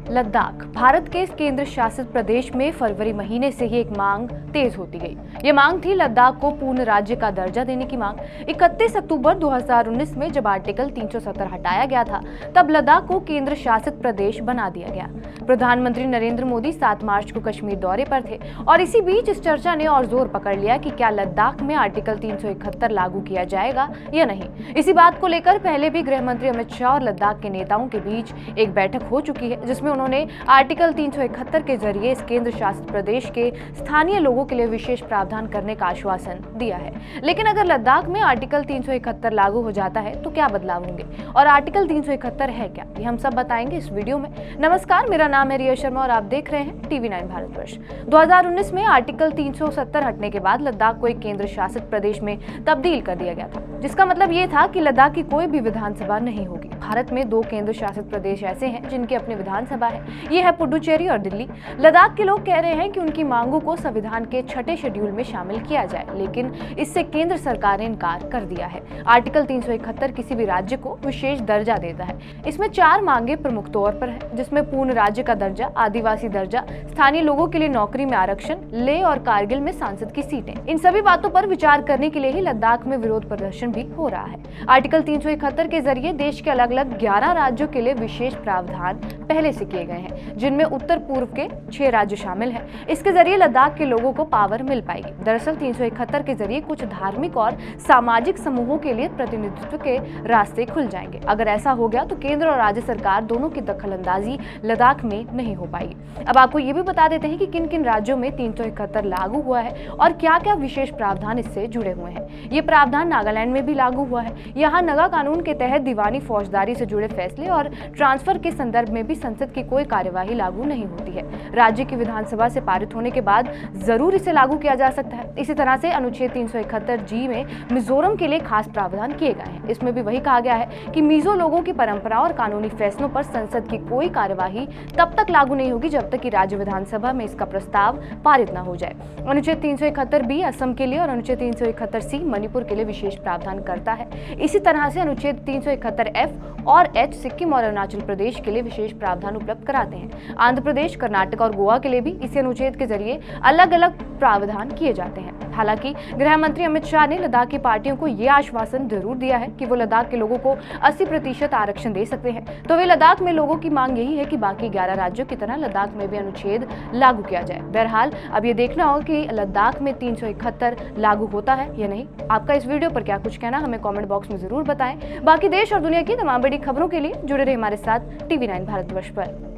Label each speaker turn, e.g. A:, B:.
A: लद्दाख भारत के इस केंद्र शासित प्रदेश में फरवरी महीने से ही एक मांग तेज होती गई। ये मांग थी लद्दाख को पूर्ण राज्य का दर्जा देने की मांग। 31 अक्टूबर 2019 में जब आर्टिकल 370 हटाया गया था, तब लद्दाख को केंद्र शासित प्रदेश बना दिया गया। प्रधानमंत्री नरेंद्र मोदी 7 मार्च को कश्मीर दौरे पर थे और इसी बीच इस चर्चा ने और जोर पकड़ लिया कि क्या लद्दाख में आर्टिकल 371 लागू किया जाएगा या नहीं। इसी बात को लेकर पहले भी गृह मंत्री अमित शाह और लद्दाख के नेताओं के बीच एक बैठक हो चुकी है, जिसमें उन्होंने आर्टिकल 371 के जरिए इस केंद्र शासित प्रदेश के स्थानीय लोगों के लिए विशेष प्रावधान करने का आश्वासन दिया है। लेकिन अगर लद्दाख में आर्टिकल 371 लागू हो जाता है तो क्या बदलाव होंगे और आर्टिकल 371 है क्या, ये हम सब बताएंगे इस वीडियो में। नमस्कार, मेरा नाम है रिया शर्मा और आप देख रहे हैं TV9 भारतवर्ष। 2019 में आर्टिकल 370 हटने के बाद लद्दाख को एक केंद्र शासित प्रदेश में तब्दील कर दिया गया था, जिसका मतलब ये था कि लद्दाख की कोई भी विधानसभा नहीं होगी। भारत में 2 केंद्र शासित प्रदेश ऐसे हैं जिनकी अपनी विधानसभा है, ये है पुडुचेरी और दिल्ली। लद्दाख के लोग कह रहे हैं कि उनकी मांगों को संविधान के 6ठे शेड्यूल में शामिल किया जाए, लेकिन इससे केंद्र सरकार ने इनकार कर दिया है। आर्टिकल 371 किसी भी राज्य को विशेष दर्जा देता है। इसमें 4 मांगे प्रमुख तौर पर है, जिसमें पूर्ण राज्य का दर्जा, आदिवासी दर्जा, स्थानीय लोगों के लिए नौकरी में आरक्षण, लेह और कारगिल में सांसद की सीटें। इन सभी बातों पर विचार करने के लिए ही लद्दाख में विरोध प्रदर्शन भी हो रहा है। आर्टिकल 371 के जरिए देश के अलग अलग 11 राज्यों के लिए विशेष प्रावधान पहले से किए गए हैं, जिनमें उत्तर पूर्व के 6 राज्य शामिल हैं। इसके जरिए लद्दाख के लोगों को पावर मिल पाएगी। दरअसल 371 के जरिए कुछ धार्मिक और सामाजिक समूहों के लिए प्रतिनिधित्व के रास्ते खुल जाएंगे। अगर ऐसा हो गया तो केंद्र और राज्य सरकार दोनों की दखलंदाजी लद्दाख में नहीं हो पाएगी। अब आपको ये भी बता देते हैं कि किन किन राज्यों में 371 लागू हुआ है और क्या क्या विशेष प्रावधान इससे जुड़े हुए हैं। ये प्रावधान नागालैंड में भी लागू हुआ है। यहाँ नगा कानून के तहत दीवानी फौजदारी से जुड़े फैसले और ट्रांसफर के संदर्भ में भी संसद की कोई कार्यवाही लागू नहीं होती है। राज्य की विधानसभा से पारित होने के बाद जरूर इसे लागू किया जा सकता है। इसी तरह से अनुच्छेद 371G में मिजोरम के लिए खास प्रावधान किए गए हैं। इसमें भी वही कहा गया है कि मिजो लोगों की परंपरा और कानूनी फैसलों पर संसद की कोई कार्यवाही तब तक लागू नहीं होगी जब तक कि राज्य विधानसभा में इसका प्रस्ताव पारित न हो जाए। अनुच्छेद 371B असम के लिए और अनुच्छेद 371C मणिपुर के लिए विशेष प्रावधान करता है। इसी तरह से अनुच्छेद 371F और H सिक्किम और अरुणाचल प्रदेश के लिए विशेष प्रावधान उपलब्ध कराते हैं। आंध्र प्रदेश, कर्नाटक और गोवा के लिए भी इसी अनुच्छेद के जरिए अलग अलग प्रावधान किए जाते हैं। हालांकि गृह मंत्री अमित शाह ने लद्दाख की पार्टियों को यह आश्वासन जरूर दिया है कि वो लद्दाख के लोगों को 80% आरक्षण दे सकते हैं। तो वे लद्दाख में लोगों की मांग यही है कि बाकी 11 राज्यों की तरह लद्दाख में भी अनुच्छेद लागू किया जाए। बहरहाल अब ये देखना होगा कि लद्दाख में 371 लागू होता है या नहीं। आपका इस वीडियो पर क्या कुछ कहना, हमें कमेंट बॉक्स में जरूर बताएं। बाकी देश और दुनिया की तमाम बड़ी खबरों के लिए जुड़े रहे हमारे साथ TV9 भारतवर्ष पर।